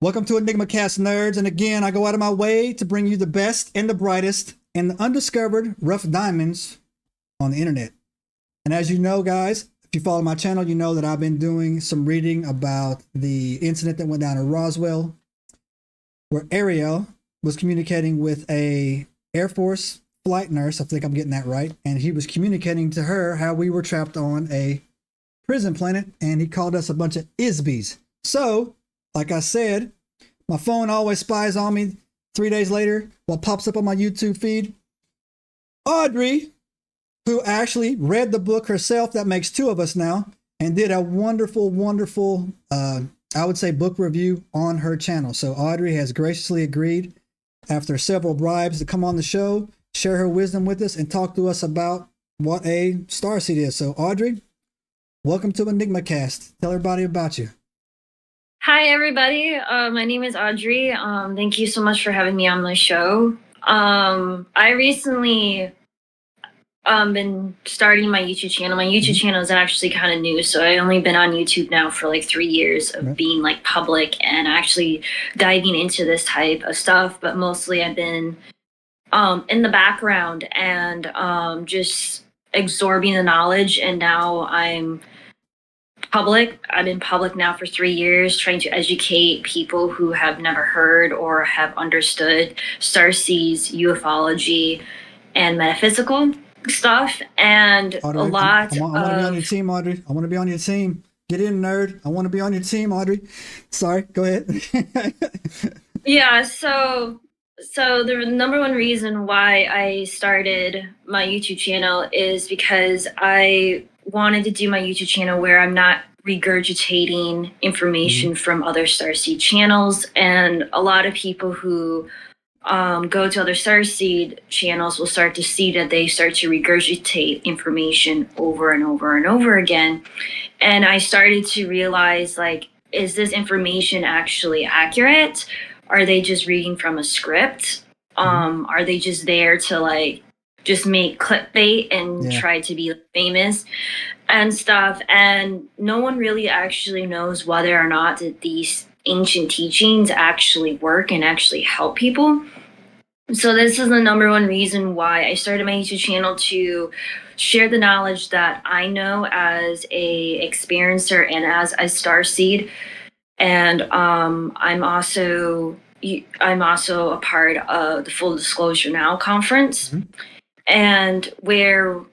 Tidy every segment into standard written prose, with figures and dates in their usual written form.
Welcome to EnigmaCast, nerds. And again, I go out of my way to bring you the best and the brightest and the undiscovered rough diamonds on the internet. And as you know, guys, if you follow my channel, you know that I've been doing some reading about the incident that went down in Roswell, where Ariel was communicating with a Air Force flight nurse. I think I'm getting that right. And he was communicating to her how we were trapped on a prison planet, and he called us a bunch of ISBs. So, like I said, my phone always spies on me 3 days later what pops up on my YouTube feed. Audrey, who actually read the book herself, that makes two of us now, and did a wonderful, wonderful, I would say, book review on her channel. So Audrey has graciously agreed, after several bribes, to come on the show, share her wisdom with us, and talk to us about what a starseed is. So Audrey, welcome to EnigmaCast. Tell everybody about you. Hi, everybody. My name is Audrey. Thank you so much for having me on the show. I recently been starting my YouTube channel. My YouTube channel is actually kind of new, so I only been on YouTube now for like 3 years of being like public and actually diving into this type of stuff. But mostly I've been in the background and just absorbing the knowledge, and now I'm public. I've been public now for 3 years, trying to educate people who have never heard or have understood starseeds, ufology, and metaphysical stuff, and Audrey, a lot I want to be on your of team, Audrey. I want to be on your team. Get in, nerd. I want to be on your team, Audrey. Sorry, go ahead. yeah. So the number one reason why I started my YouTube channel is because I wanted to do my YouTube channel where I'm not regurgitating information from other Starseed channels. And a lot of people who go to other Starseed channels will start to see that they start to regurgitate information over and over and over again. And I started to realize, like, is this information actually accurate? Are they just reading from a script? Are they just there to like just make clickbait and try to be famous and stuff? And no one really actually knows whether or not that these ancient teachings actually work and actually help people. So this is the number one reason why I started my YouTube channel, to share the knowledge that I know as a experiencer and as a starseed. And I'm also a part of the Full Disclosure Now conference, and where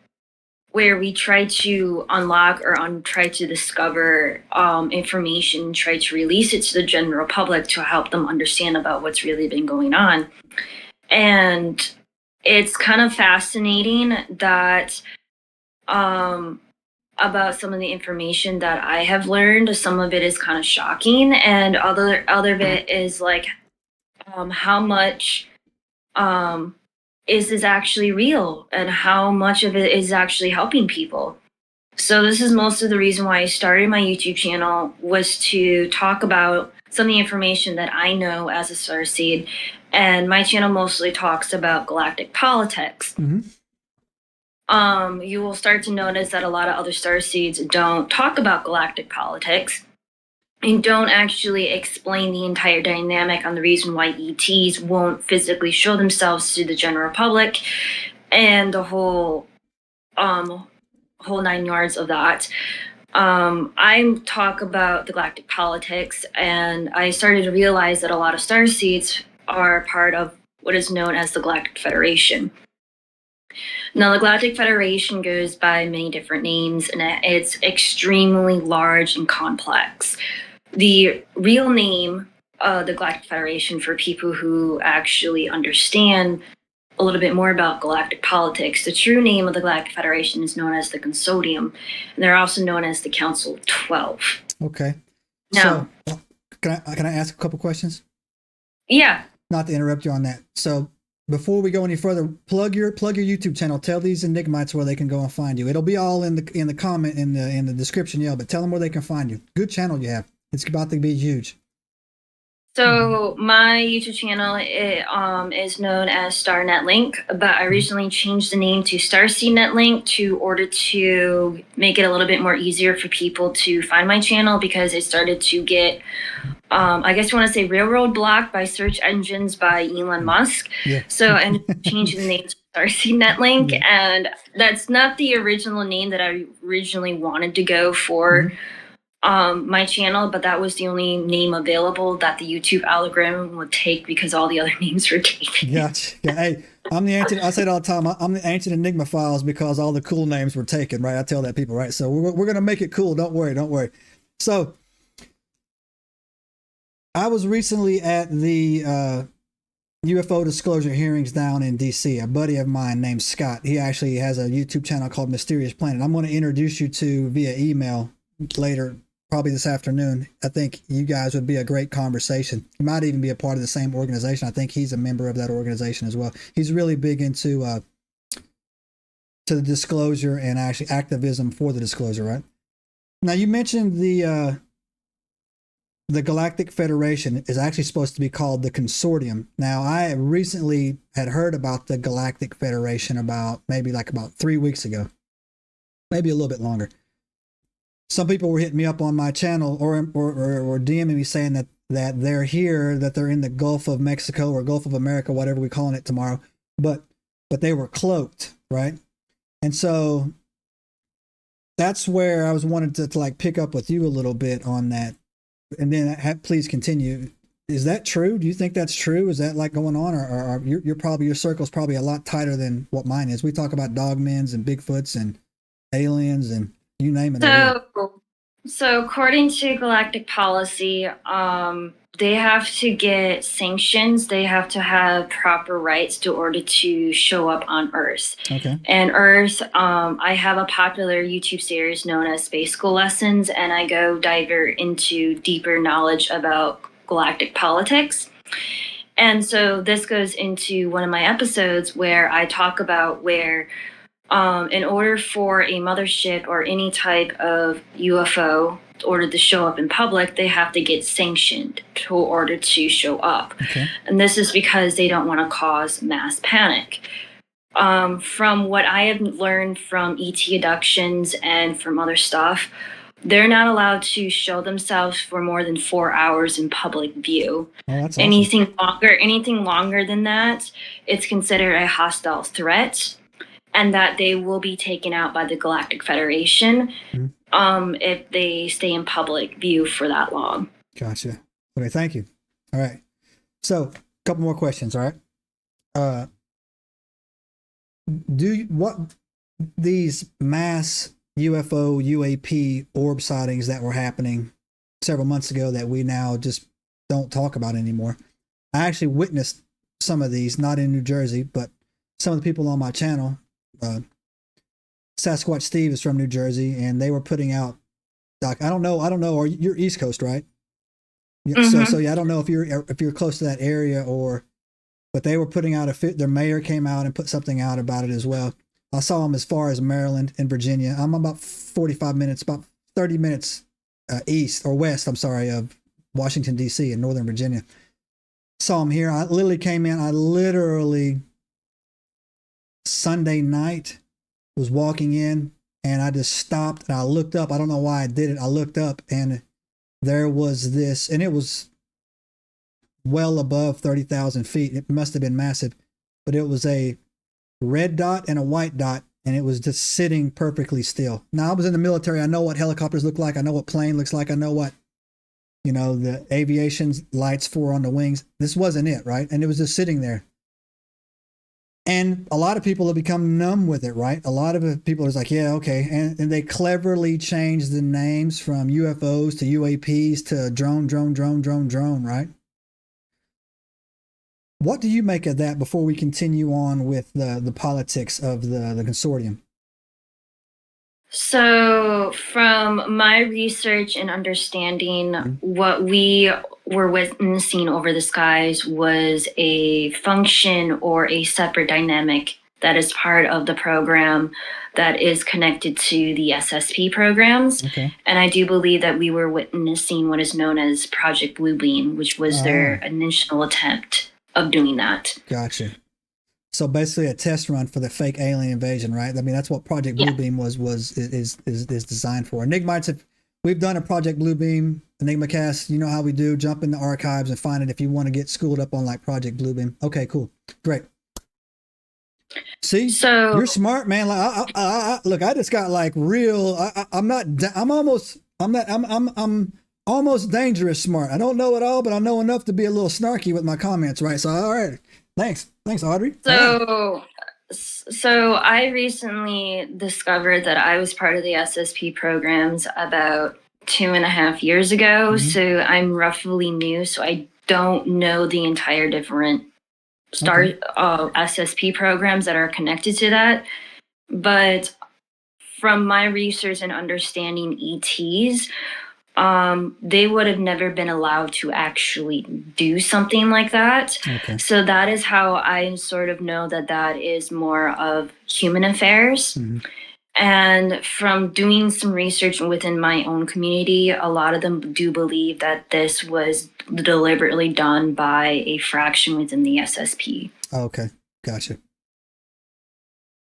we try to unlock or try to discover information, try to release it to the general public to help them understand about what's really been going on. And it's kind of fascinating that about some of the information that I have learned. Some of it is kind of shocking, and other of it is like, how much is this actually real, and how much of it is actually helping people. So this is most of the reason why I started my YouTube channel, was to talk about some of the information that I know as a starseed. And my channel mostly talks about galactic politics. You will start to notice that a lot of other starseeds don't talk about galactic politics and don't actually explain the entire dynamic on the reason why ETs won't physically show themselves to the general public, and the whole 9 yards of that. I talk about the galactic politics, and I started to realize that a lot of starseeds are part of what is known as the Galactic Federation. Now, the Galactic Federation goes by many different names, and it's extremely large and complex. The real name of the Galactic Federation, for people who actually understand a little bit more about galactic politics, the true name of the Galactic Federation is known as the Consortium, and they're also known as the Council of 12. Okay. Now, so, can I ask a couple questions? Yeah. Not to interrupt you on that. So before we go any further, plug your YouTube channel. Tell these Enigmites where they can go and find you. It'll be all in the comment in the description, but tell them where they can find you. Good channel you have. It's about to be huge. So my YouTube channel is known as Net Link, but I recently changed the name to Starseed Net Link to order to make it a little bit more easier for people to find my channel, because it started to get, I guess you want to say, railroad blocked by search engines by Elon Musk. Yeah. So I ended up changing the name to Starseed Net Link, and that's not the original name that I originally wanted to go for. My channel, but that was the only name available that the YouTube algorithm would take, because all the other names were taken. Gotcha. Yeah. Hey, I'm the ancient. I say it all the time. I'm the ancient Enigma files because all the cool names were taken. Right. I tell that people. Right. So we're gonna make it cool. Don't worry. Don't worry. So I was recently at the UFO disclosure hearings down in DC. A buddy of mine named Scott. He actually has a YouTube channel called Mysterious Planet. I'm going to introduce you to via email later. Probably this afternoon. I think you guys would be a great conversation. You might even be a part of the same organization. I think he's a member of that organization as well. He's really big into to the disclosure and actually activism for the disclosure, right? Now you mentioned the Galactic Federation is actually supposed to be called the Consortium. Now I recently had heard about the Galactic Federation about 3 weeks ago, maybe a little bit longer. Some people were hitting me up on my channel or DMing me saying that they're here, that they're in the Gulf of Mexico or Gulf of America, whatever we're calling it tomorrow. But they were cloaked, right? And so that's where I was wanted to like pick up with you a little bit on that. And then please continue. Is that true? Do you think that's true? Is that like going on, or your circle's probably a lot tighter than what mine is? We talk about dogmens and Bigfoots and aliens and you name it. So according to galactic policy, they have to get sanctions. They have to have proper rights to order to show up on Earth. Okay. And Earth, I have a popular YouTube series known as Space School Lessons, and I go dive into deeper knowledge about galactic politics. And so this goes into one of my episodes where I talk about where in order for a mothership or any type of UFO in order to show up in public, they have to get sanctioned to order to show up. Okay. And this is because they don't want to cause mass panic. From what I have learned from ET abductions and from other stuff, they're not allowed to show themselves for more than 4 hours in public view. Oh, that's awesome. Anything longer than that, it's considered a hostile threat, and that they will be taken out by the Galactic Federation if they stay in public view for that long. Gotcha. Okay, thank you. All right. So, a couple more questions, all right? These mass UFO, UAP orb sightings that were happening several months ago that we now just don't talk about anymore. I actually witnessed some of these, not in New Jersey, but some of the people on my channel, Sasquatch Steve is from New Jersey, and they were putting out I don't know, or you're East Coast, right? Mm-hmm. So yeah, I don't know if you're close to that area but they were putting out their mayor came out and put something out about it as well. I saw them as far as Maryland and Virginia. I'm about 45 minutes, about 30 minutes east or west, of Washington, D.C. in Northern Virginia. Saw them here. I literally came in. Sunday night was walking in, and I just stopped and I looked up. I don't know why I did it. I looked up and there was this, and it was well above 30,000 feet. It must have been massive, but it was a red dot and a white dot, and it was just sitting perfectly still. Now, I was in the military. I know what helicopters look like. I know what plane looks like. I know what, the aviation lights for on the wings. This wasn't it, right? And it was just sitting there. And a lot of people have become numb with it, right? A lot of people are like, yeah, okay. And they cleverly changed the names from UFOs to UAPs to drone, right? What do you make of that before we continue on with the politics of the consortium? So from my research and understanding, what we were witnessing over the skies was a function or a separate dynamic that is part of the program that is connected to the SSP programs. Okay. And I do believe that we were witnessing what is known as Project Bluebeam, which was their initial attempt of doing that. Gotcha. So basically a test run for the fake alien invasion, right? I mean, that's what Project Bluebeam is designed for. Enigmites, we've done a Project Bluebeam, EnigmaCast. You know how we do. Jump in the archives and find it if you want to get schooled up on like Project Bluebeam. Okay, cool. Great. See, so you're smart, man. Like, look, I just got like real. I'm almost dangerous smart. I don't know it all, but I know enough to be a little snarky with my comments, right? So, all right, thanks, Audrey. So I recently discovered that I was part of the SSP programs about 2.5 years ago. Mm-hmm. So I'm roughly new, so I don't know the entire different SSP programs that are connected to that. But from my research and understanding ETs, they would have never been allowed to actually do something like that. Okay. So that is how I sort of know that that is more of human affairs. Mm-hmm. And from doing some research within my own community, a lot of them do believe that this was deliberately done by a fraction within the SSP. Okay, gotcha.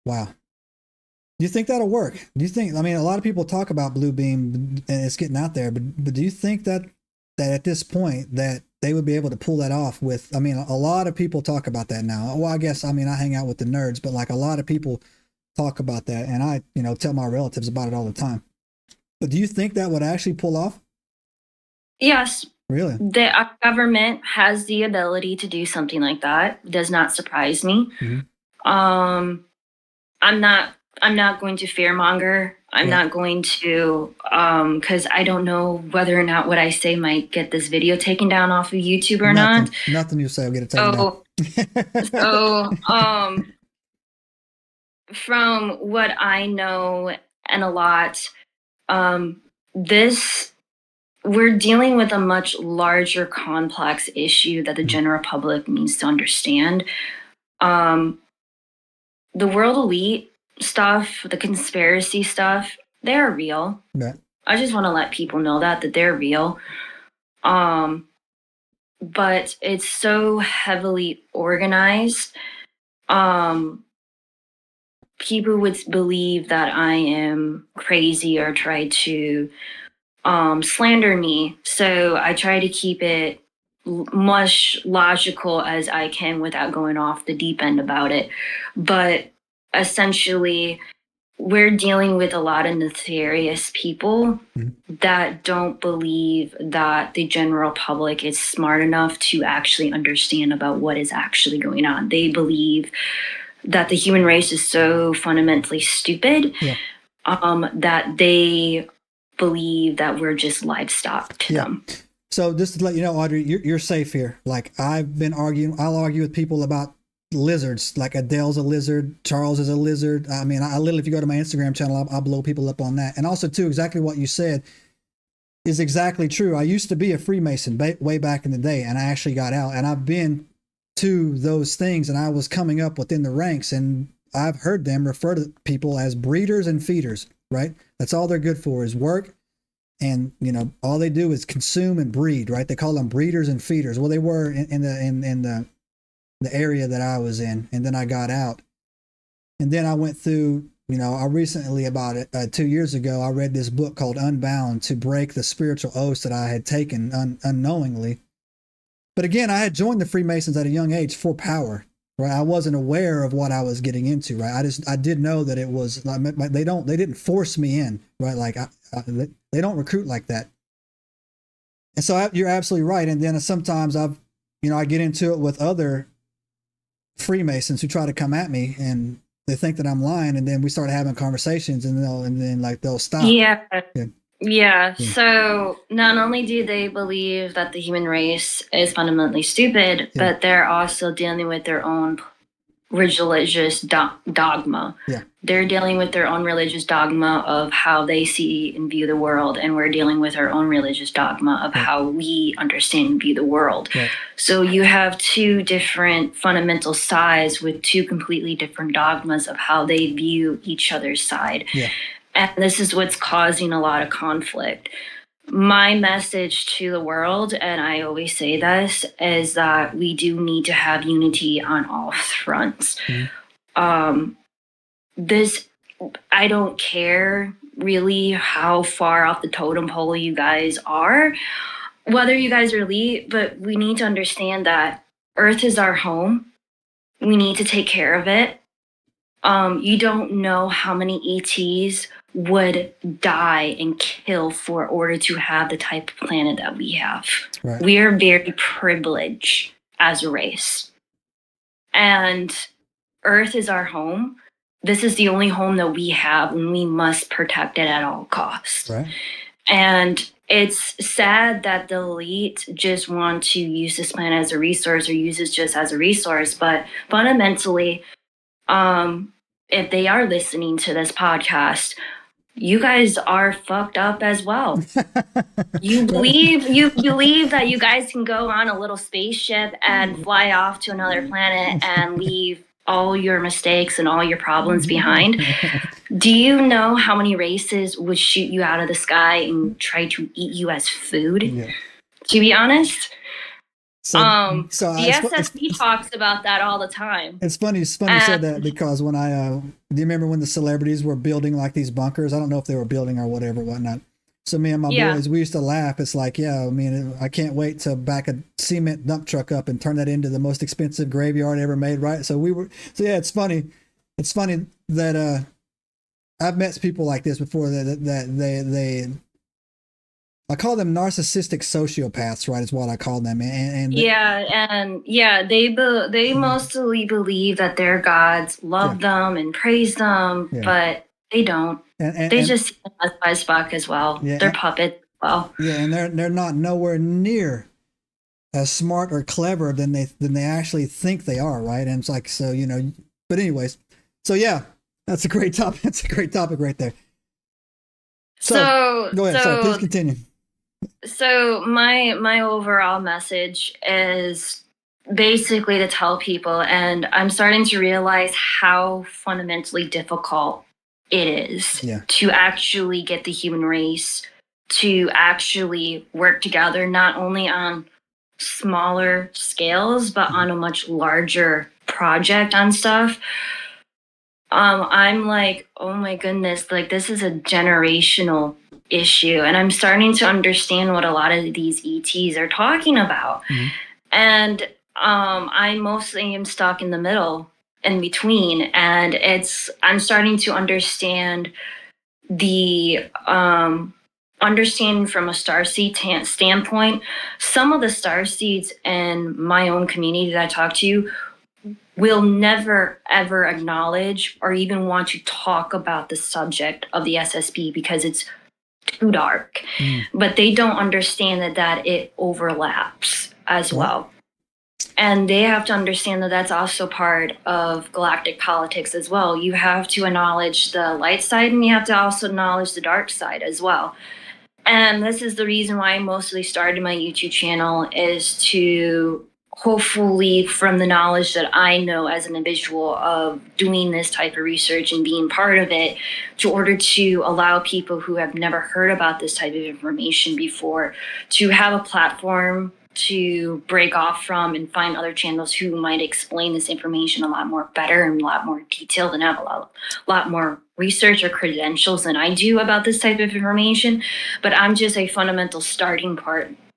Wow. Do you think that'll work? Do you think, I mean, a lot of people talk about Bluebeam and it's getting out there, but do you think that at this point that they would be able to pull that off with, I mean, a lot of people talk about that now. Well, I guess, I mean, I hang out with the nerds, but like a lot of people talk about that, and I, tell my relatives about it all the time. But do you think that would actually pull off? Yes. Really? The government has the ability to do something like that. It does not surprise me. Mm-hmm. I'm not going to fearmonger. I'm not going to, because I don't know whether or not what I say might get this video taken down off of YouTube or not. Nothing you say will get it taken down. So, from what I know and a lot, we're dealing with a much larger complex issue that the general public needs to understand. The world elite stuff, the conspiracy stuff, they're real. Yeah. I just want to let people know that they're real. But it's so heavily organized. People would believe that I am crazy or try to slander me. So I try to keep it much logical as I can without going off the deep end about it. But essentially, we're dealing with a lot of nefarious people that don't believe that the general public is smart enough to actually understand about what is actually going on. They believe that the human race is so fundamentally stupid that they believe that we're just livestock to them. So just to let you know, Audrey, you're safe here. Like I'll argue with people about lizards. Like Adele's a lizard, Charles is a lizard. I mean, I literally, if you go to my Instagram channel, I'll blow people up on that. And also too, exactly what you said is exactly true. I used to be a Freemason way back in the day, and I actually got out, and I've been to those things, and I was coming up within the ranks, and I've heard them refer to people as breeders and feeders, right? That's all they're good for is work. And, all they do is consume and breed, right? They call them breeders and feeders. Well, they were in the area that I was in, and then I got out. And then I went through, I recently, about 2 years ago, I read this book called Unbound to break the spiritual oaths that I had taken unknowingly. But again, I had joined the Freemasons at a young age for power, right? I wasn't aware of what I was getting into, right? I did know that it was, they didn't force me in, right? Like they don't recruit like that. And so you're absolutely right. And then sometimes I get into it with other Freemasons who try to come at me, and they think that I'm lying. And then we start having conversations, and they'll stop. Yeah. So not only do they believe that the human race is fundamentally stupid, but they're also dealing with their own religious dogma. Yeah. They're dealing with their own religious dogma of how they see and view the world, and we're dealing with our own religious dogma of how we understand and view the world. Right. So you have two different fundamental sides with two completely different dogmas of how they view each other's side. Yeah. And this is what's causing a lot of conflict. My message to the world, and I always say this, is that we do need to have unity on all fronts. This, I don't care really how far off the totem pole you guys are, whether you guys are elite, but we need to understand that Earth is our home. We need to take care of it. You don't know how many ETs would die and kill for order to have the type of planet that we have. Right. We are very privileged as a race. And Earth is our home. This is the only home that we have, and we must protect it at all costs. Right. And it's sad that the elite just want to use this planet as a resource or use it just as a resource. But fundamentally, if they are listening to this podcast, you guys are fucked up as well. You believe that you guys can go on a little spaceship and fly off to another planet and leave all your mistakes and all your problems behind. Do you know how many races would shoot you out of the sky and try to eat you as food? Yeah. To be honest, So the SSP talks about that all the time. It's funny you said that, because when do you remember when the celebrities were building like these bunkers? I don't know if they were building or whatnot. So me and my boys, we used to laugh. It's like, yeah, I mean, I can't wait to back a cement dump truck up and turn that into the most expensive graveyard ever made, right? So yeah, it's funny. It's funny that I've met people like this before that they I call them narcissistic sociopaths, right? Is what I call them. They mostly believe that their gods love them and praise them, but they don't. They just see them as fuck as well. Yeah, they're puppets as well. Yeah, and they're not nowhere near as smart or clever than they actually think they are, right? And it's like, so, you know, but anyways, so yeah, that's a great topic. That's a great topic right there. So go ahead. Sorry, please continue. So my overall message is basically to tell people, and I'm starting to realize how fundamentally difficult it is to actually get the human race to actually work together, not only on smaller scales, but on a much larger project on stuff. I'm like, oh my goodness, like this is a generational issue, and I'm starting to understand what a lot of these ETs are talking about. And I mostly am stuck in the middle, in between, and I'm starting to understand the understanding from a starseed standpoint. Some of the starseeds in my own community that I talk to will never ever acknowledge or even want to talk about the subject of the SSP because it's too dark. But they don't understand that it overlaps as well. And they have to understand that that's also part of galactic politics as well. You have to acknowledge the light side, and you have to also acknowledge the dark side as well. And this is the reason why I mostly started my YouTube channel, is to hopefully, from the knowledge that I know as an individual of doing this type of research and being part of it, to order to allow people who have never heard about this type of information before to have a platform to break off from and find other channels who might explain this information a lot more better and a lot more detailed and have a lot more research or credentials than I do about this type of information. But I'm just a fundamental starting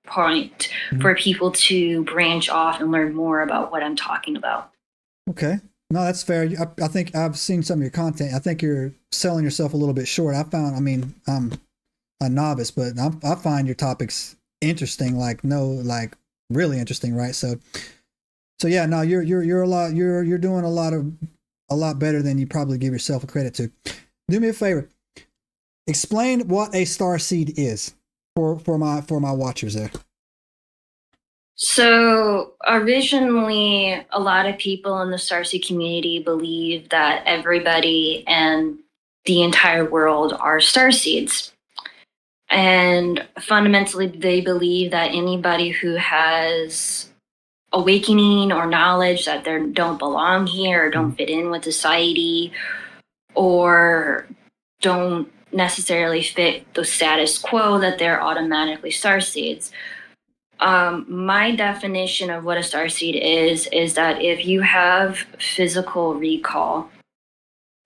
point for people to branch off and learn more about what I'm talking about. Okay. No, that's fair. I think I've seen some of your content. I think you're selling yourself a little bit short. I mean, I'm a novice, but I find your topics interesting, like really interesting, right? So yeah, no, you're doing a lot better than you probably give yourself a credit to. Do me a favor. Explain what a starseed is for my watchers there. So originally, a lot of people in the Starseed community believe that everybody and the entire world are Starseeds. And fundamentally, they believe that anybody who has awakening or knowledge that they don't belong here or don't fit in with society or don't necessarily fit the status quo, that they're automatically Starseeds. My definition of what a starseed is that if you have physical recall,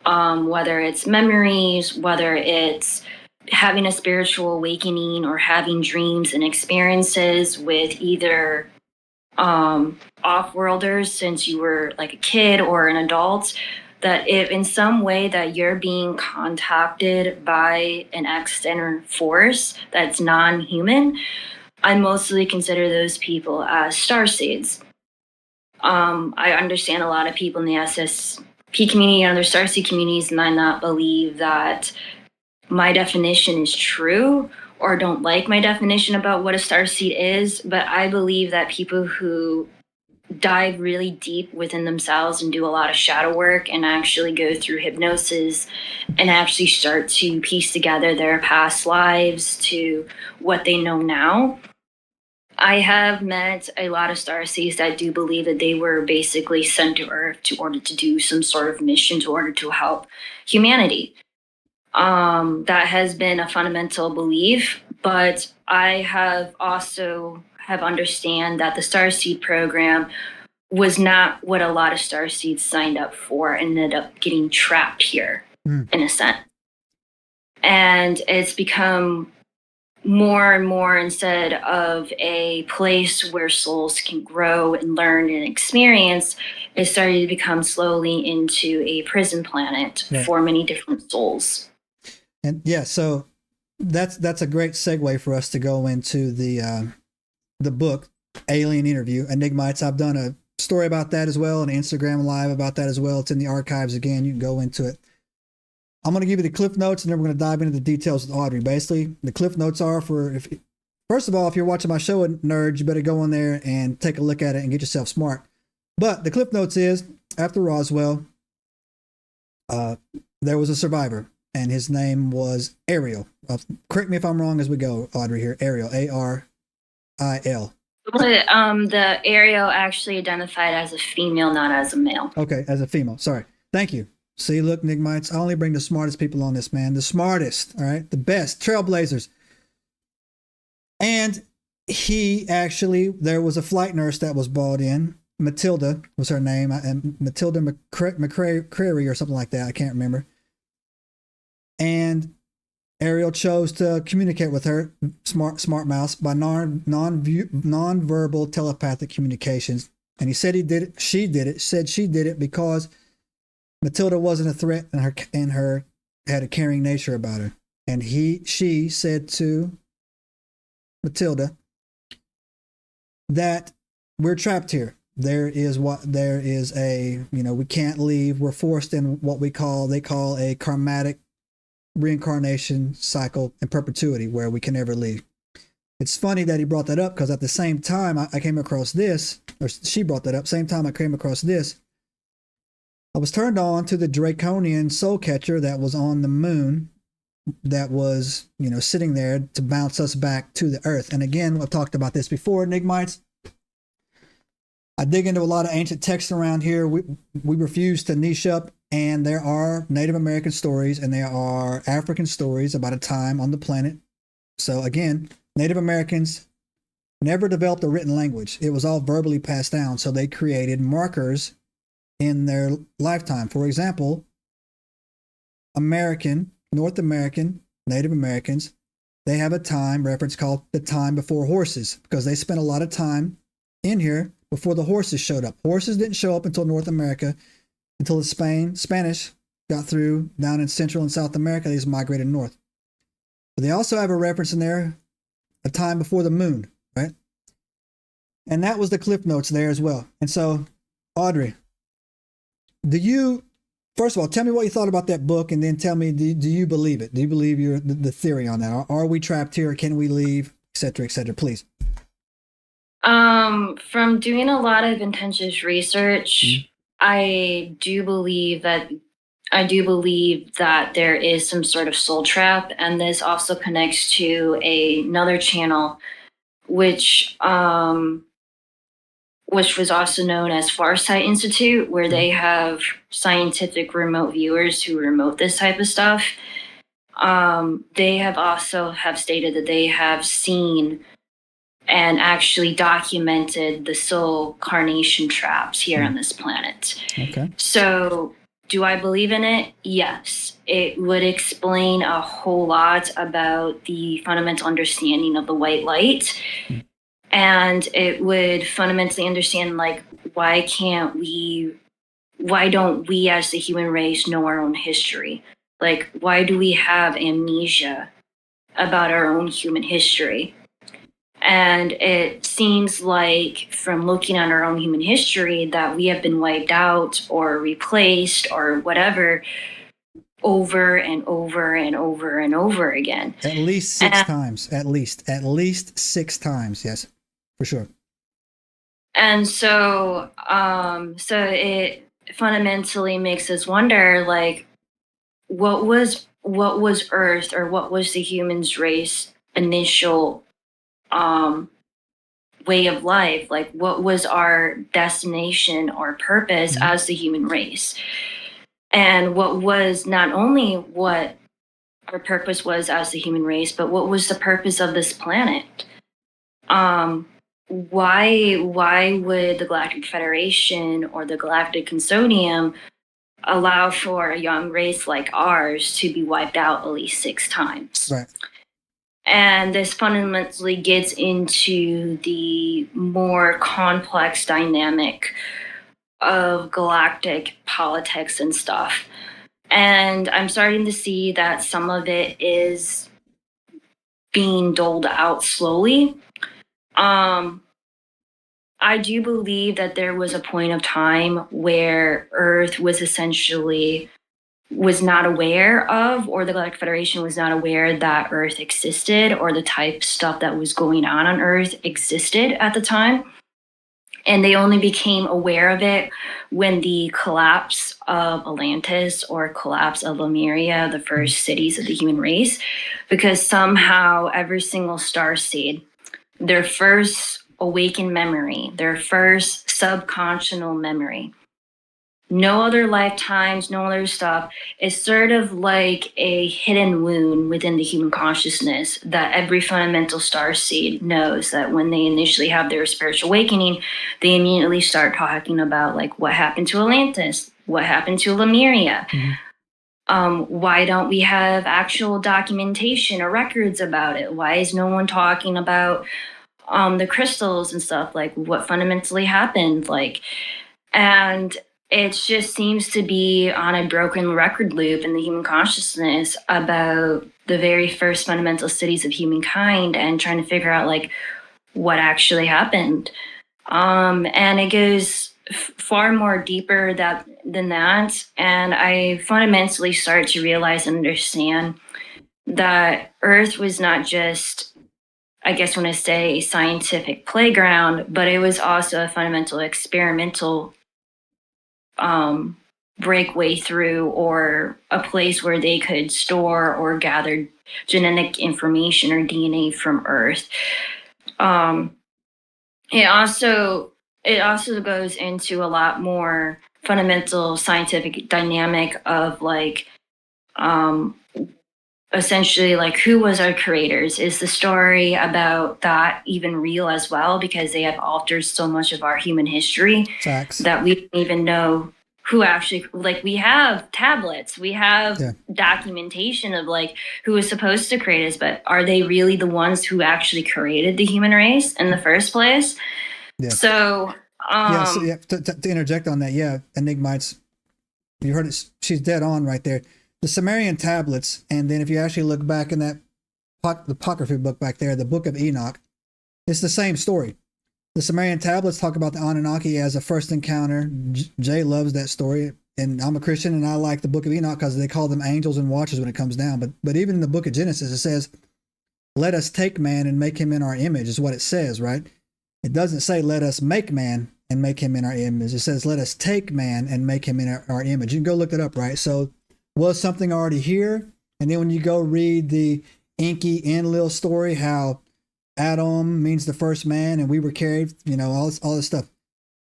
whether it's memories, whether it's having a spiritual awakening or having dreams and experiences with either off-worlders since you were like a kid or an adult, that if in some way that you're being contacted by an external force that's non-human, I mostly consider those people as starseeds. I understand a lot of people in the SSP community and other starseed communities might not believe that my definition is true or don't like my definition about what a starseed is, but I believe that people who dive really deep within themselves and do a lot of shadow work and actually go through hypnosis and actually start to piece together their past lives to what they know now. I have met a lot of starseeds that do believe that they were basically sent to Earth to order to do some sort of mission to order to help humanity. That has been a fundamental belief, but I have also have understand that the Starseed program was not what a lot of Starseeds signed up for and ended up getting trapped here in a sense. And it's become more and more, instead of a place where souls can grow and learn and experience, it started to become slowly into a prison planet for many different souls. And yeah, so that's a great segue for us to go into the book Alien Interview, Enigmites. I've done a story about that as well, an Instagram live about that as well. It's in the archives again. You can go into it. I'm going to give you the cliff notes, and then we're going to dive into the details with Audrey. Basically, the cliff notes are for, first of all, if you're watching my show, nerds, you better go in there and take a look at it and get yourself smart. But the cliff notes is, after Roswell, there was a survivor, and his name was Ariel. Correct me if I'm wrong as we go, Audrey, here. Ariel, A-R-I-L. The Ariel actually identified as a female, not as a male. Okay, as a female. Sorry. Thank you. See, look, Enigmites, I only bring the smartest people on this, man. The smartest, all right? The best, trailblazers. And he actually, there was a flight nurse that was brought in. Matilda was her name, and Matilda McCrary or something like that. I can't remember. And Ariel chose to communicate with her, smart mouse, by non-verbal telepathic communications. And he said he did it, she did it, said she did it because Matilda wasn't a threat and her had a caring nature about her. And she said to Matilda that we're trapped here. There is a, we can't leave. We're forced in what they call a karmatic reincarnation cycle in perpetuity where we can never leave. It's funny that he brought that up because at the same time I came across this, or she brought that up, same time I came across this, I was turned on to the draconian soul catcher that was on the moon that was, sitting there to bounce us back to the earth. And again, I've talked about this before, Enigmites. I dig into a lot of ancient texts around here. We refuse to niche up, and there are Native American stories and there are African stories about a time on the planet. So again, Native Americans never developed a written language. It was all verbally passed down. So they created markers in their lifetime. For example, North American, Native Americans, they have a time reference called the time before horses because they spent a lot of time in here before the horses showed up. Horses didn't show up until North America, until the Spanish got through down in Central and South America. They just migrated north. But they also have a reference in there, a time before the moon, right? And that was the cliff notes there as well. And so, Audrey, first of all, tell me what you thought about that book, and then tell me, do you believe it? Do you believe the theory on that? Are we trapped here? Can we leave? Et cetera, please. From doing a lot of intensive research, I do believe that there is some sort of soul trap, and this also connects to another channel, which was also known as Farsight Institute, where they have scientific remote viewers who remote this type of stuff. They have also have stated that they have seen and actually documented the soul carnation traps here on this planet. Okay. So, do I believe in it? Yes. It would explain a whole lot about the fundamental understanding of the white light. And it would fundamentally understand, like, why don't we as the human race know our own history? Like, why do we have amnesia about our own human history? And it seems like from looking at our own human history that we have been wiped out or replaced or whatever over and over and over and over again. At least six times. At least 6 times. Yes, for sure. And so it fundamentally makes us wonder, like, what was Earth, or what was the humans race initial way of life? Like, what was our destination or purpose as the human race? And what was not only what our purpose was as the human race, but what was the purpose of this planet? Why would the Galactic Federation or the Galactic Consortium allow for a young race like ours to be wiped out at least 6 times? Right. And this fundamentally gets into the more complex dynamic of galactic politics and stuff. And I'm starting to see that some of it is being doled out slowly. I do believe that there was a point of time where Earth was not aware of, or the Galactic Federation was not aware that Earth existed, or the type of stuff that was going on Earth existed at the time. And they only became aware of it when the collapse of Atlantis or collapse of Lemuria, the first cities of the human race, because somehow every single starseed, their first awakened memory, their first subconscious memory, no other lifetimes, no other stuff, is sort of like a hidden wound within the human consciousness that every fundamental starseed knows that when they initially have their spiritual awakening, they immediately start talking about, like, what happened to Atlantis, what happened to Lemuria. Why don't we have actual documentation or records about it? Why is no one talking about the crystals and stuff, like what fundamentally happened? Like, and it just seems to be on a broken record loop in the human consciousness about the very first fundamental cities of humankind, and trying to figure out, like, what actually happened. And it goes far more deeper than that. And I fundamentally start to realize and understand that Earth was not just, I guess, when I say a scientific playground, but it was also a fundamental experimental breakaway through, or a place where they could store or gather genetic information or DNA from Earth. It also goes into a lot more fundamental scientific dynamic of, like, essentially, like, who was our creators? Is the story about that even real as well? Because they have altered so much of our human history. Facts. That we don't even know who actually, like, we have tablets, we have documentation of, like, who was supposed to create us, but are they really the ones who actually created the human race in the first place? Yeah. So, to interject on that, Enigmites, you heard it, she's dead on right there. The Sumerian tablets, and then if you actually look back in that the apocryphy book back there, the Book of Enoch, it's the same story. The Sumerian tablets talk about the Anunnaki as a first encounter. Jay loves that story, and I'm a Christian, and I like the Book of Enoch because they call them angels and watchers when it comes down. But even in the Book of Genesis, it says, "Let us take man and make him in our image," is what it says, right? It doesn't say let us make man and make him in our image. It says let us take man and make him in our image. You can go look it up, right? So was something already here? And then when you go read the Enki Enlil story, how Adam means the first man and we were carried, you know, all this stuff.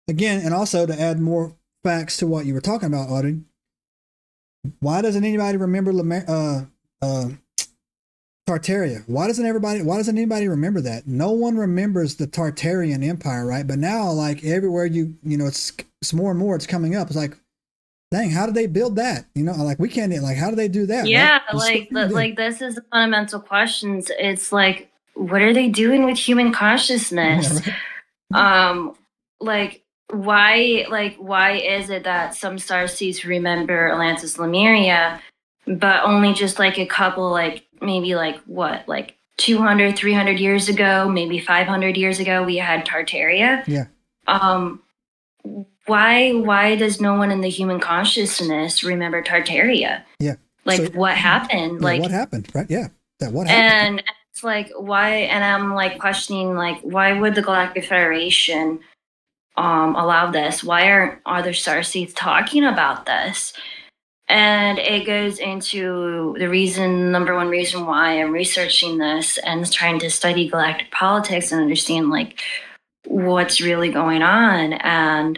Again, and also to add more facts to what you were talking about, Audrey, why doesn't anybody remember Tartaria? Why doesn't anybody remember that? No one remembers the Tartarian Empire, right? But now, like everywhere you know, it's more and more it's coming up. It's like, dang, how did they build that? You know, like we can't, like, how do they do that? Yeah, right? like this is the fundamental questions. It's like, what are they doing with human consciousness? Yeah, right. Why is it that some starseeds remember Atlantis, Lemuria, but only just like a couple, like maybe like what, like 200, 300 years ago, maybe 500 years ago, we had Tartaria. Yeah. Why does no one in the human consciousness remember Tartaria? Yeah. Like, So, what happened? Yeah, like, what happened? Right? Yeah. That what happened? and it's like, why? And I'm like questioning, like, why would the Galactic Federation allow this? Why aren't other starseeds talking about this? And it goes into the number one reason why I'm researching this and trying to study galactic politics and understand like what's really going on. And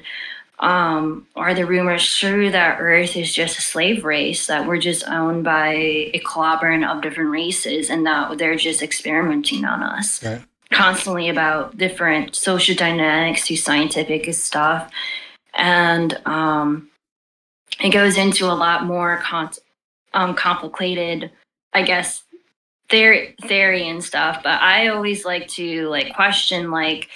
are the rumors true that Earth is just a slave race, that we're just owned by a clobbering of different races and that they're just experimenting on us? Right. Constantly about different social dynamics to scientific stuff. And it goes into a lot more complicated, I guess, theory and stuff. But I always like to like question like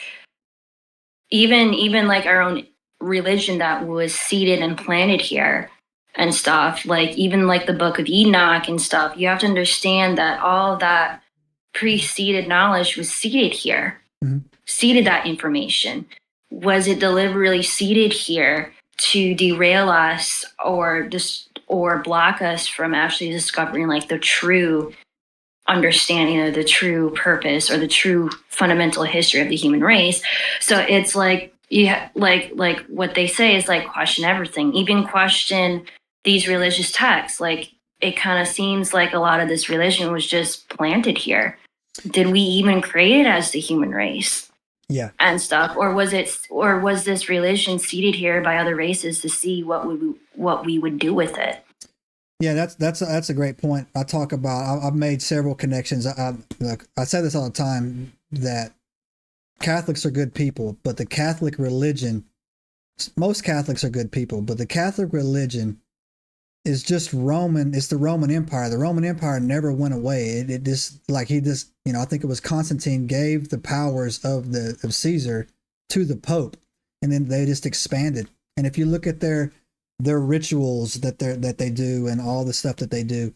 even like our own religion that was seeded and planted here and stuff, like even like the book of Enoch and stuff. You have to understand that all that preceded knowledge was seeded here. Mm-hmm. Seeded that information. Was it deliberately seeded here to derail us or block us from actually discovering like the true understanding of the true purpose or the true fundamental history of the human race? So it's like, yeah, like what they say is like question everything, even question these religious texts. Like it kind of seems like a lot of this religion was just planted here. Did we even create it as the human race? Yeah. And stuff, or was this religion seeded here by other races to see what we would do with it? Yeah, that's a great point. I talk about. I've made several connections. Look, I say this all the time that Catholics are good people, but the Catholic religion, most Catholics are good people, but the Catholic religion is just Roman. It's the Roman Empire. The Roman Empire never went away. It just like you know, I think it was Constantine gave the powers of Caesar to the Pope, and then they just expanded. And if you look at their rituals that they do and all the stuff that they do,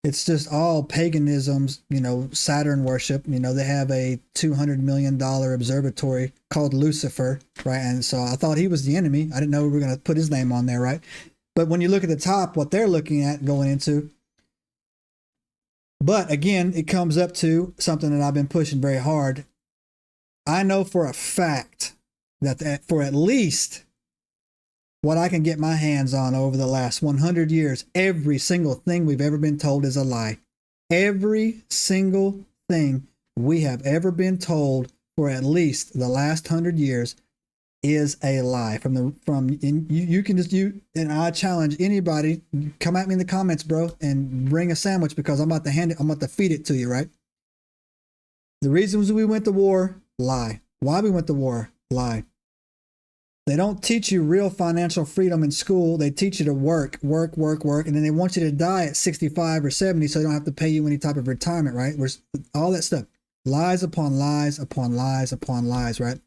it's just all paganisms, you know, Saturn worship. You know, they have a $200 million observatory called Lucifer, right? And so I thought he was the enemy. I didn't know we were going to put his name on there, right? But when you look at the top, what they're looking at going into, but again, it comes up to something that I've been pushing very hard. I know for a fact that for at least what I can get my hands on over the last 100 years, every single thing we've ever been told is a lie. Every single thing we have ever been told for at least the last 100 years is a lie. You can just, and I challenge anybody, come at me in the comments, bro, and bring a sandwich because I'm about to feed it to you, right? The reasons we went to war, lie. Why we went to war, lie. They don't teach you real financial freedom in school. They teach you to work, and then they want you to die at 65 or 70 so they don't have to pay you any type of retirement, right? All that stuff. Lies upon lies upon lies upon lies, right?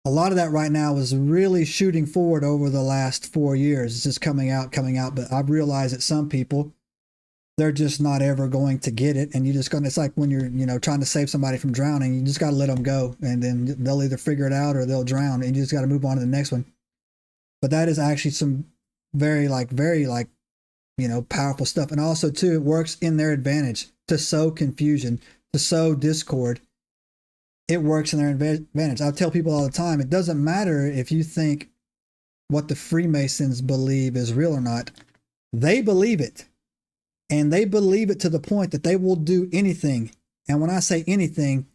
A lot of that right now is really shooting forward over the last 4 years. It's just coming out. But I've realized that some people, they're just not ever going to get it. And it's like when you're, you know, trying to save somebody from drowning, you just got to let them go. And then they'll either figure it out or they'll drown. And you just got to move on to the next one. But that is actually some very, you know, powerful stuff. And also, too, it works in their advantage to sow confusion, to sow discord. it works in their advantage. I tell people all the time, it doesn't matter if you think what the Freemasons believe is real or not. They believe it. And they believe it to the point that they will do anything. And when I say anything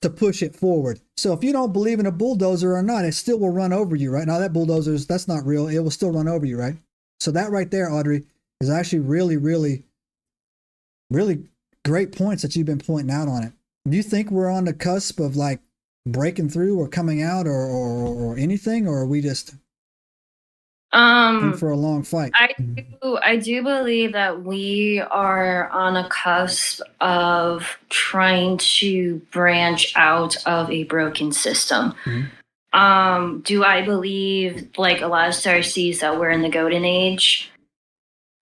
to push it forward. So if you don't believe in a bulldozer or not, it still will run over you, right? Now that bulldozer, that's not real. It will still run over you, right? So that right there, Audrey, is actually really, really, really great points that you've been pointing out on it. Do you think we're on the cusp of like breaking through or coming out or anything, or are we just in for a long fight? I do believe that we are on a cusp of trying to branch out of a broken system. Mm-hmm. Do I believe, like a lot of Starseeds, that we're in the golden age?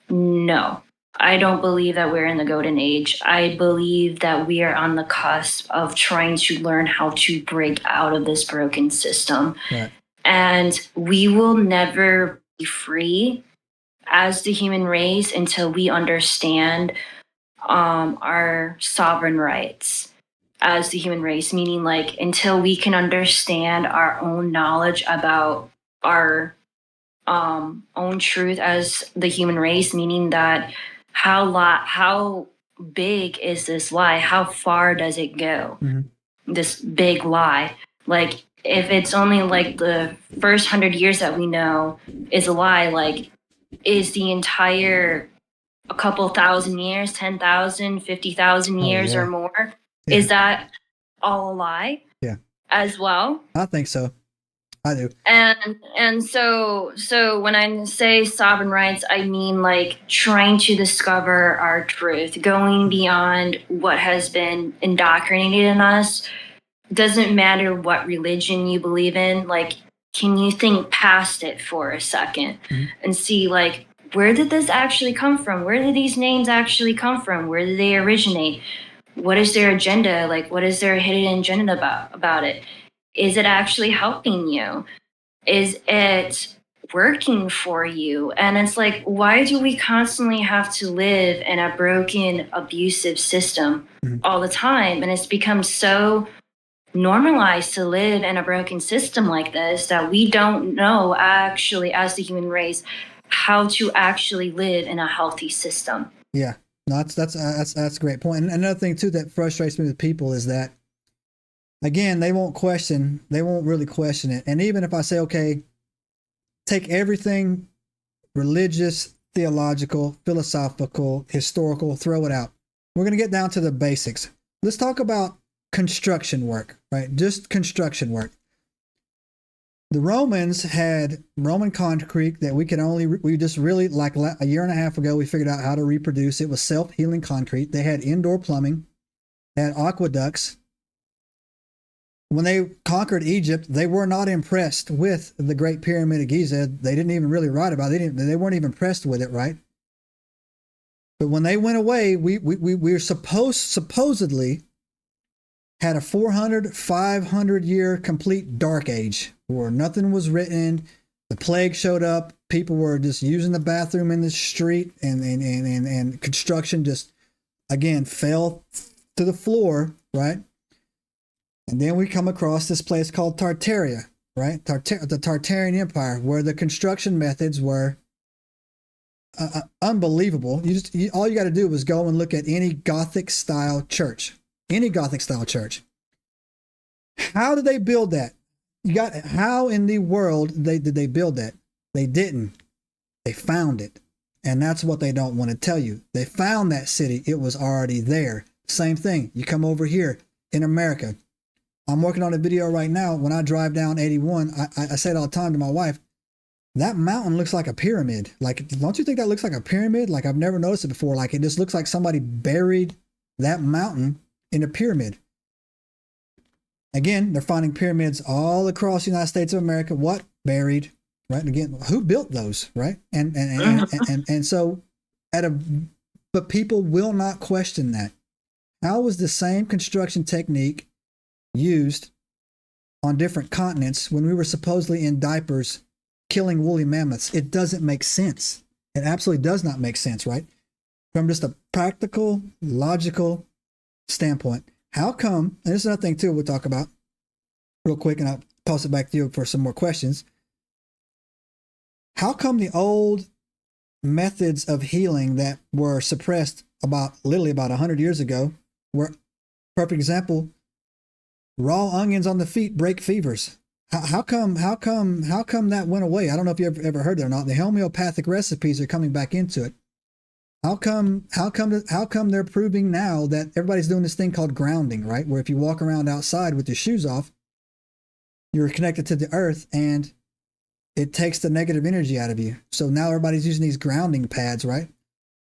No, I don't believe that we're in the golden age. I believe that we are on the cusp of trying to learn how to break out of this broken system. Right. And we will never be free as the human race until we understand our sovereign rights as the human race, meaning like until we can understand our own knowledge about our own truth as the human race, meaning that how big is this lie? How far does it go? Mm-hmm. This big lie. Like if it's only like the first 100 years that we know is a lie, like is the entire a couple thousand years, 10,000, 50,000 years or more, is that all a lie? Yeah. As well? I think so. I do. And so when I say sovereign rights, I mean like trying to discover our truth, going beyond what has been indoctrinated in us. Doesn't matter what religion you believe in, like can you think past it for a second and see like where did this actually come from? Where did these names actually come from? Where did they originate? What is their agenda? Like what is their hidden agenda about it? Is it actually helping you? Is it working for you? And it's like, why do we constantly have to live in a broken, abusive system all the time? And it's become so normalized to live in a broken system like this that we don't know actually as the human race how to actually live in a healthy system. Yeah, no, that's a great point. And another thing too that frustrates me with people is that, again, they won't really question it. And even if I say, okay, take everything religious, theological, philosophical, historical, throw it out. We're going to get down to the basics. Let's talk about construction work, right? Just construction work. The Romans had Roman concrete that we just really, like a year and a half ago, we figured out how to reproduce. It was self-healing concrete. They had indoor plumbing. They had aqueducts. When they conquered Egypt, they were not impressed with the Great Pyramid of Giza. They didn't even really write about it. They weren't even impressed with it, right? But when they went away, we were supposedly had a 400, 500 year complete dark age where nothing was written. The plague showed up. People were just using the bathroom in the street, and construction just, again, fell to the floor, right? And then we come across this place called Tartaria, right? The Tartarian Empire, where the construction methods were unbelievable. All you got to do was go and look at any Gothic style church. Any Gothic style church. How did they build that? How in the world did they build that? They didn't. They found it. And that's what they don't want to tell you. They found that city. It was already there. Same thing. You come over here in America. I'm working on a video right now. When I drive down 81, I say it all the time to my wife, that mountain looks like a pyramid. Like, don't you think that looks like a pyramid? Like, I've never noticed it before. Like, it just looks like somebody buried that mountain in a pyramid. Again, they're finding pyramids all across the United States of America. What? Buried, right? And again, who built those, right? And so, but people will not question that. How was the same construction technique used on different continents when we were supposedly in diapers killing woolly mammoths? It doesn't make sense. It absolutely does not make sense, right? From just a practical, logical standpoint, how come, and this is another thing too we'll talk about real quick, and I'll toss it back to you for some more questions. How come the old methods of healing that were suppressed literally about 100 years ago were, perfect example, raw onions on the feet break fevers? How come that went away? I don't know if you ever heard that or not. The homeopathic recipes are coming back into it. How come they're proving now that everybody's doing this thing called grounding, right? Where if you walk around outside with your shoes off, you're connected to the earth and it takes the negative energy out of you. So now everybody's using these grounding pads, right?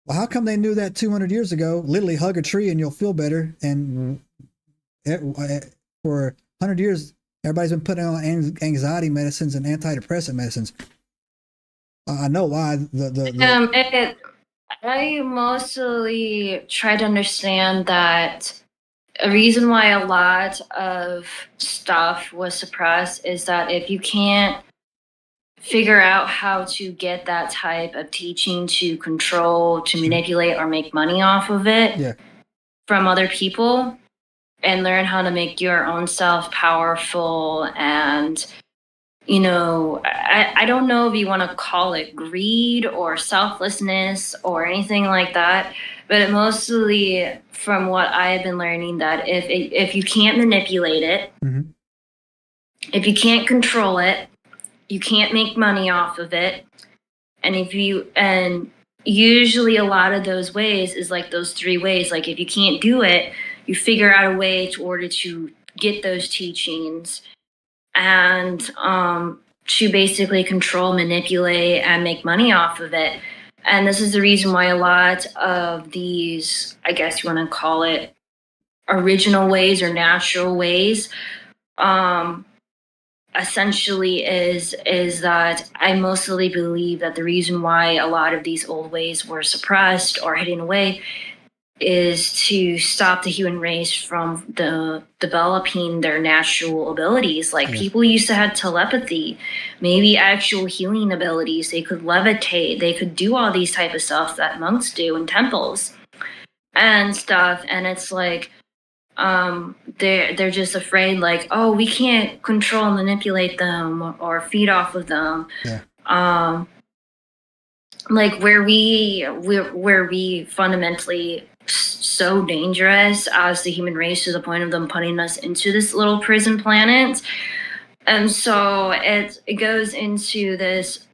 Well, how come they knew that 200 years ago? Literally hug a tree and you'll feel better. And for 100 years, everybody's been putting on anxiety medicines and antidepressant medicines. I know why. I mostly try to understand that a reason why a lot of stuff was suppressed is that if you can't figure out how to get that type of teaching to control, to manipulate, or make money off of it from other people, and learn how to make your own self powerful, and I don't know if you want to call it greed or selflessness or anything like that, but it mostly, from what I've been learning, that if you can't manipulate it, if you can't control it, you can't make money off of it, and usually a lot of those ways is like those three ways. Like if you can't do it, you figure out a way in order to get those teachings and to basically control, manipulate, and make money off of it. And this is the reason why a lot of these, I guess you want to call it, original ways or natural ways, essentially is that I mostly believe that the reason why a lot of these old ways were suppressed or hidden away is to stop the human race from developing their natural abilities. Like people used to have telepathy, maybe actual healing abilities. They could levitate. They could do all these type of stuff that monks do in temples and stuff. And it's like they're just afraid, like, oh, we can't control and manipulate them or feed off of them. Like where we fundamentally so dangerous as the human race, to the point of them putting us into this little prison planet. And so it goes into this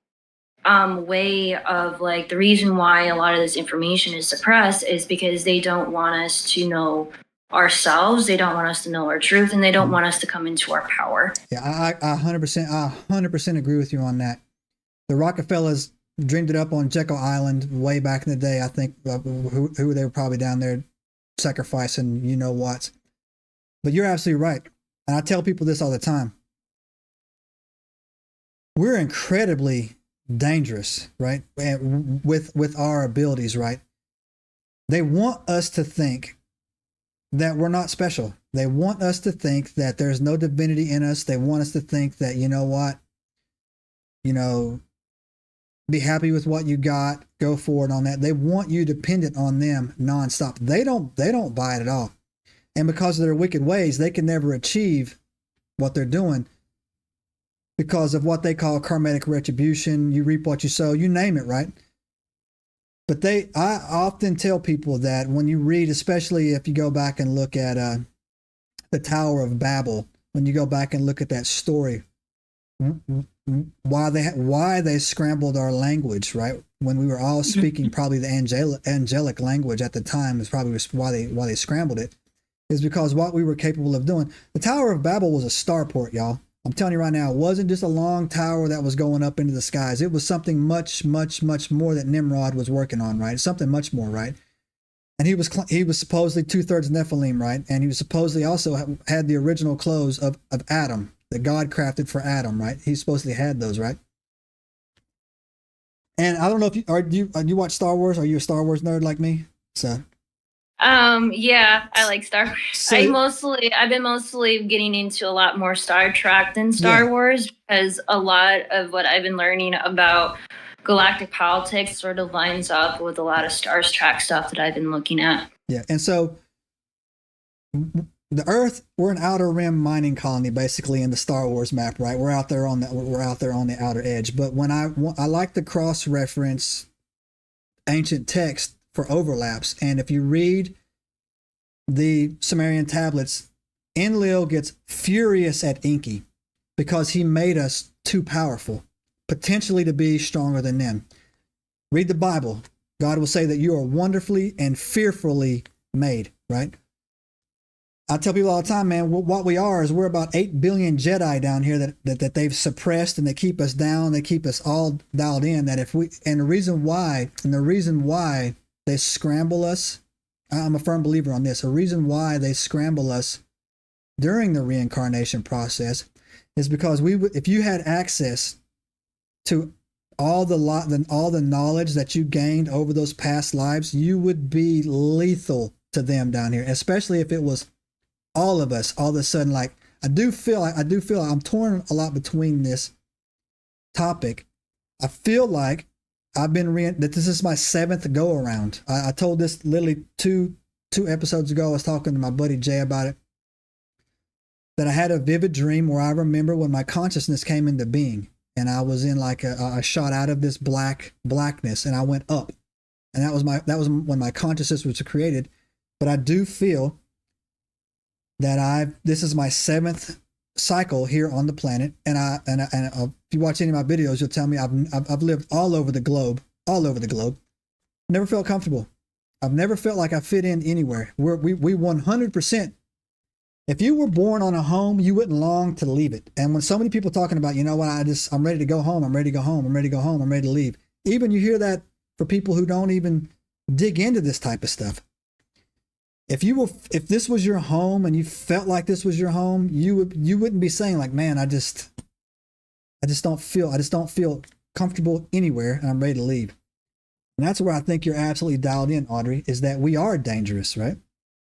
way of like, the reason why a lot of this information is suppressed is because they don't want us to know ourselves, they don't want us to know our truth, and they don't want us to come into our power. Yeah, I 100% agree with you on that. The Rockefellers dreamed it up on Jekyll Island way back in the day. I think who they were probably down there sacrificing what. But you're absolutely right. And I tell people this all the time. We're incredibly dangerous, right? And with our abilities, right? They want us to think that we're not special. They want us to think that there's no divinity in us. They want us to think that, be happy with what you got, go forward on that. They want you dependent on them nonstop. They don't buy it at all. And because of their wicked ways, they can never achieve what they're doing because of what they call karmatic retribution. You reap what you sow, you name it, right? But I often tell people that when you read, especially if you go back and look at the Tower of Babel, when you go back and look at that story, why they scrambled our language, right? When we were all speaking probably the angelic language at the time, is probably why they scrambled it, is because what we were capable of doing. The Tower of Babel was a starport, y'all. I'm telling you right now, it wasn't just a long tower that was going up into the skies. It was something much, much, much more that Nimrod was working on, right? Something much more, right? And he was supposedly 2/3 Nephilim, right? And he was supposedly also had the original clothes of Adam that God crafted for Adam, right? He supposedly had those, right? And I don't know if you watch Star Wars? Are you a Star Wars nerd like me? So. Yeah, I like Star Wars. So, I've been mostly getting into a lot more Star Trek than Star Wars, because a lot of what I've been learning about galactic politics sort of lines up with a lot of Star Trek stuff that I've been looking at. Yeah, and so the Earth, we're an outer rim mining colony, basically in the Star Wars map, right? We're out there on the outer edge. But when I like to cross reference ancient text for overlaps, and if you read the Sumerian tablets, Enlil gets furious at Enki because he made us too powerful, potentially to be stronger than them. Read the Bible. God will say that you are wonderfully and fearfully made, right? I tell people all the time, man, what we are is we're about 8 billion Jedi down here that they've suppressed, and they keep us down. They keep us all dialed in. That if we, and the reason why they scramble us, I'm a firm believer on this. The reason why they scramble us during the reincarnation process is because if you had access to all the knowledge that you gained over those past lives, you would be lethal to them down here, especially if it was all of us all of a sudden. Like, I do feel I'm torn a lot between this topic. I feel like I've been that this is my 7th go around. I told this literally two episodes ago. I was talking to my buddy Jay about it, that I had a vivid dream where I remember when my consciousness came into being, and I was in like a shot out of this blackness, and I went up, and that was when my consciousness was created. But I do feel that this is my 7th cycle here on the planet, and if you watch any of my videos, you'll tell me I've lived all over the globe. Never felt comfortable. I've never felt like I fit in anywhere. We 100%. If you were born on a home, you wouldn't long to leave it. And when so many people talking about, you know what, I'm ready to go home. I'm ready to go home. I'm ready to go home. I'm ready to leave. Even you hear that for people who don't even dig into this type of stuff. If this was your home and you felt like this was your home, you wouldn't be saying like, man, I just don't feel comfortable anywhere, and I'm ready to leave. And that's where I think you're absolutely dialed in, Audrey, is that we are dangerous, right?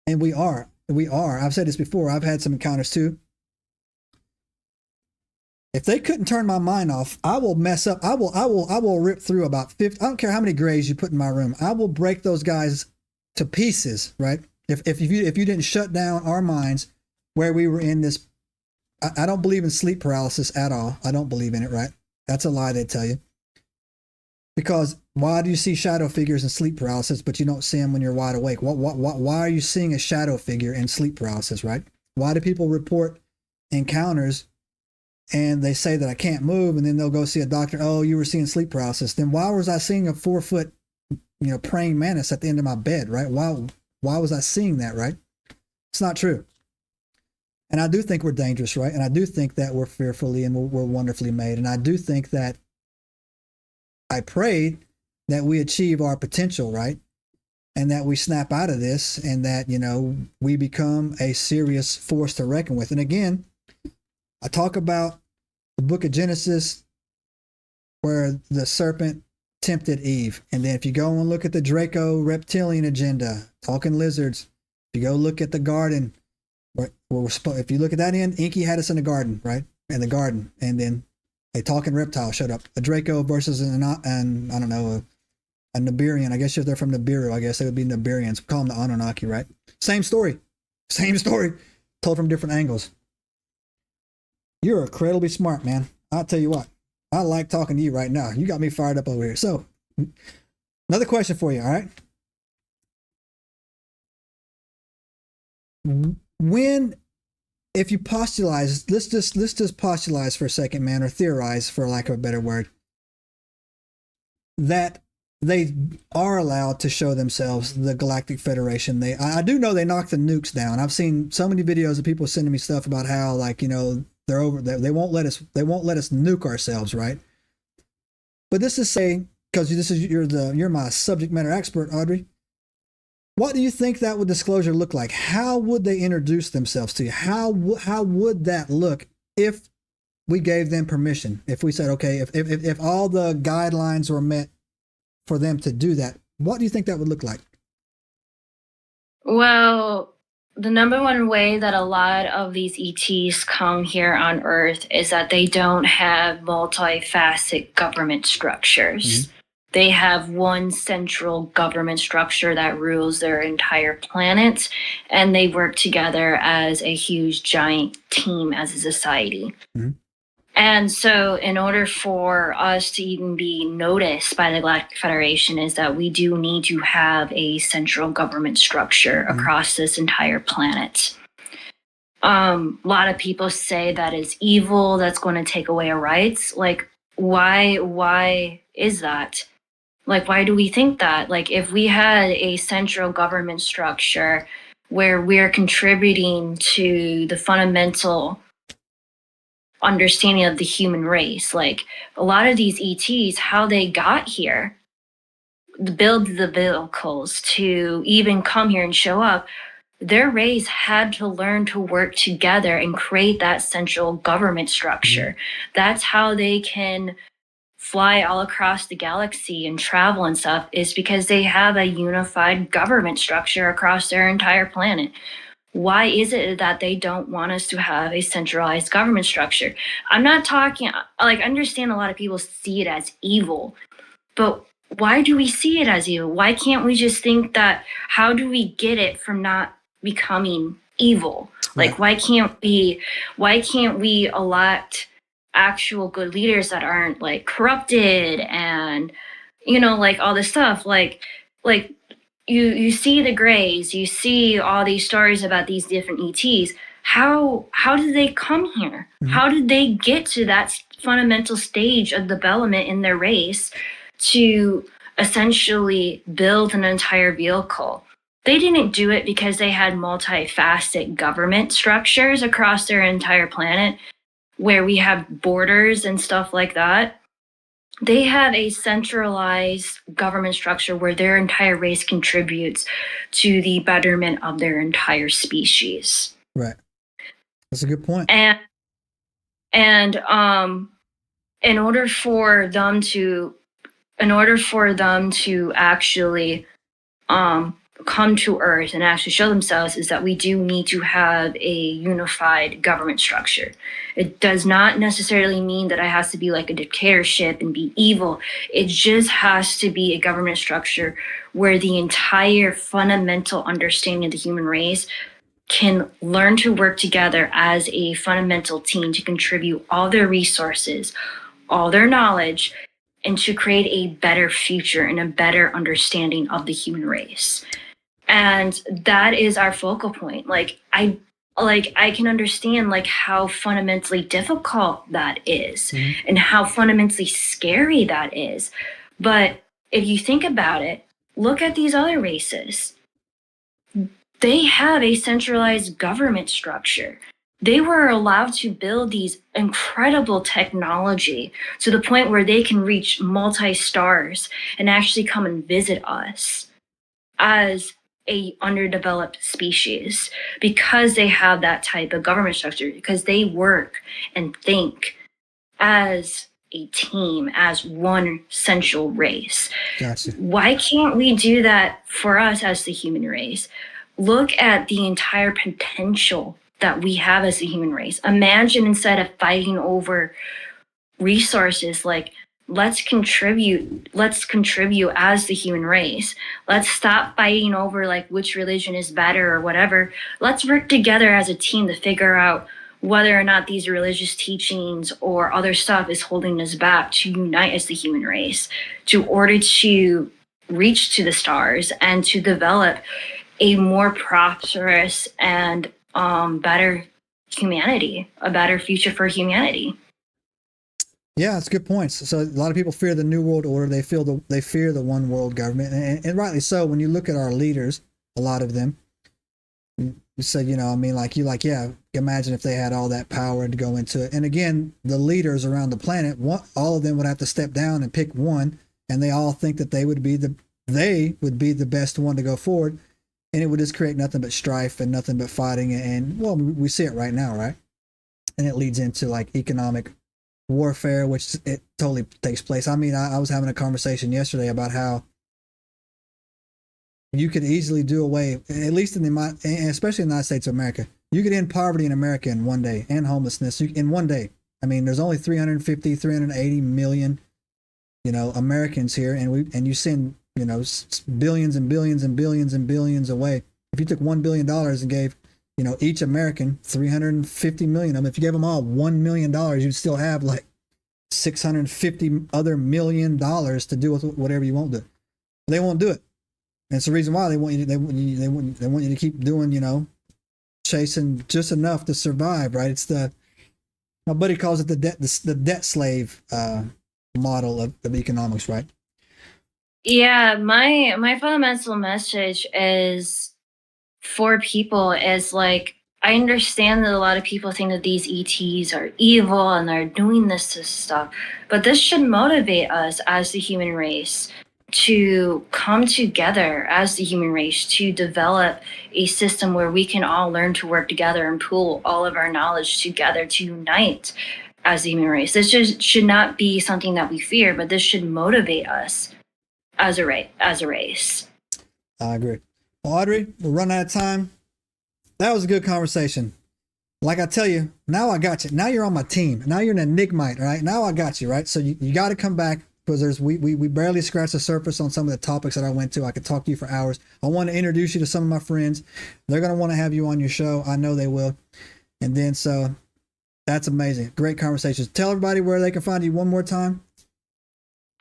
And we are. I've said this before. I've had some encounters too. If they couldn't turn my mind off, I will mess up. I will rip through about 50. I don't care how many grays you put in my room. I will break those guys to pieces, right? If you didn't shut down our minds where we were in this, I don't believe in sleep paralysis at all. I don't believe in it, right? That's a lie they tell you. Because why do you see shadow figures in sleep paralysis, but you don't see them when you're wide awake? Why are you seeing a shadow figure in sleep paralysis, right? Why do people report encounters and they say that I can't move, and then they'll go see a doctor? Oh, you were seeing sleep paralysis. Then why was I seeing a 4-foot, praying mantis at the end of my bed, right? Why was I seeing that, right? It's not true. And I do think we're dangerous, right? And I do think that we're fearfully and we're wonderfully made. And I do think that I pray that we achieve our potential, right? And that we snap out of this, and that, we become a serious force to reckon with. And again, I talk about the book of Genesis where the serpent tempted Eve. And then if you go and look at the Draco reptilian agenda, talking lizards, if you go look at the garden, if you look at that end, Enki had us in the garden, right? In the garden. And then a talking reptile showed up. A Draco versus a Nibirian. I guess if they're from Nibiru, I guess they would be Nibirians. We call them the Anunnaki, right? Same story. Told from different angles. You're incredibly smart, man. I'll tell you what. I like talking to you right now. You got me fired up over here. So, another question for you, all right? If you postulate, let's just postulate for a second, man, or theorize, for lack of a better word, that they are allowed to show themselves, the Galactic Federation. I do know they knocked the nukes down. I've seen so many videos of people sending me stuff about how, like, they're over. They won't let us nuke ourselves, right? But this is saying, because you're my subject matter expert, Audrey. What do you think that would disclosure look like? How would they introduce themselves to you? How would that look if we gave them permission? If we said, okay, if all the guidelines were met for them to do that, what do you think that would look like? Well, the number one way that a lot of these ETs come here on Earth is that they don't have multifaceted government structures. They have one central government structure that rules their entire planet, and they work together as a huge giant team as a society. Mm-hmm. And so in order for us to even be noticed by the Galactic Federation is that we do need to have a central government structure across this entire planet. A lot of people say that is evil, that's going to take away our rights. Like, why is that? Like, why do we think that? Like, if we had a central government structure where we're contributing to the fundamental understanding of the human race, like a lot of these ETs, how they got here, build the vehicles to even come here and show up, their race had to learn to work together and create that central government structure. That's how they can fly all across the galaxy and travel and stuff, is because they have a unified government structure across their entire planet. Why is it that they don't want us to have a centralized government structure? I'm not talking, like, I understand a lot of people see it as evil, but why do we see it as evil? Why can't we just think that, how do we get it from not becoming evil? Like, why can't we elect actual good leaders that aren't like corrupted and, you know, like all this stuff, like you see the Greys, you see all these stories about these different ETs. How did they come here? How did they get to that fundamental stage of development in their race to essentially build an entire vehicle? They didn't do it because they had multifaceted government structures across their entire planet where we have borders and stuff like that. They have a centralized government structure where their entire race contributes to the betterment of their entire species. Right. That's a good point. And in order for them to actually come to Earth and actually show themselves, is that we do need to have a unified government structure. It does not necessarily mean that it has to be like a dictatorship and be evil. It just has to be a government structure where the entire fundamental understanding of the human race can learn to work together as a fundamental team to contribute all their resources, all their knowledge, and to create a better future and a better understanding of the human race. And that is our focal point. I can understand like how fundamentally difficult that is and how fundamentally scary that is. But if you think about it, look at these other races. They have a centralized government structure. They were allowed to build these incredible technology to the point where they can reach multi-stars and actually come and visit us as a underdeveloped species, because they have that type of government structure, because they work and think as a team, as one central race. Gotcha. Why can't we do that for us as the human race? Look at the entire potential that we have as a human race. Imagine, instead of fighting over resources, like, let's contribute as the human race. Let's stop fighting over like which religion is better or whatever. Let's work together as a team to figure out whether or not these religious teachings or other stuff is holding us back, to unite as the human race, to order to reach to the stars and to develop a more prosperous and better humanity, a better future for humanity. Yeah, that's good points. So a lot of people fear the New World Order. They fear the one world government, and rightly so. When you look at our leaders, a lot of them, you said, you know, I mean, yeah, imagine if they had all that power to go into it. And again, the leaders around the planet, all of them would have to step down and pick one, and they all think that they would be the best one to go forward, and it would just create nothing but strife and nothing but fighting. And well, we see it right now, right? And it leads into like economic warfare, which it totally takes place. I mean, I was having a conversation yesterday about how you could easily do away, at least especially in the United States of America, you could end poverty in America in one day, and homelessness in one day. I mean, there's only 380 million Americans here, and you send, billions and billions and billions and billions away. If you took $1 billion and gave, each American 350 million of them, if you gave them all $1 million, you'd still have like 650 other million dollars to do with whatever you won't do. They won't do it. And it's the reason why they want you to keep doing, chasing just enough to survive, right? It's my buddy calls it the debt slave model of economics, right? Yeah, my fundamental message is for people is like, I understand that a lot of people think that these ETs are evil and they're doing this stuff, but this should motivate us as the human race to come together as the human race to develop a system where we can all learn to work together and pool all of our knowledge together to unite as the human race. This just should not be something that we fear, but this should motivate us as a race. I agree. Well, Audrey, we're running out of time. That was a good conversation. Like I tell you, now I got you. Now you're on my team. Now you're an Enigmite, right? Now I got you, right? So you got to come back, because we barely scratched the surface on some of the topics that I went to. I could talk to you for hours. I want to introduce you to some of my friends. They're going to want to have you on your show. I know they will. And then, so that's amazing. Great conversations. Tell everybody where they can find you one more time.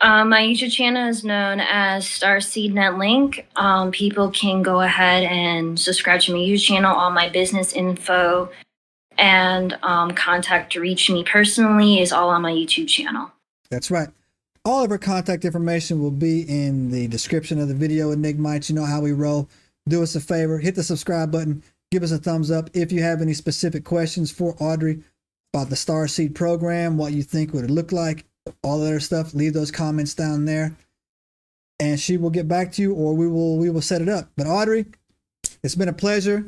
My YouTube channel is known as Starseed Net Link. People can go ahead and subscribe to my YouTube channel. All my business info and contact to reach me personally is all on my YouTube channel. That's right. All of our contact information will be in the description of the video, Enigmites. You know how we roll. Do us a favor, hit the subscribe button, give us a thumbs up. If you have any specific questions for Audrey about the Starseed program, what you think would it look like, all of their stuff, leave those comments down there, and she will get back to you, or we will set it up. But Audrey, it's been a pleasure.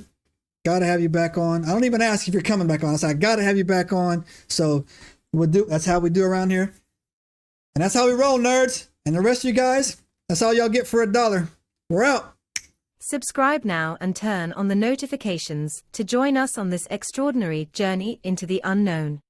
Got to have you back on. I don't even ask if you're coming back on. I say I got to have you back on. So that's how we do around here. And that's how we roll, nerds. And the rest of you guys, that's all y'all get for $1. We're out. Subscribe now and turn on the notifications to join us on this extraordinary journey into the unknown.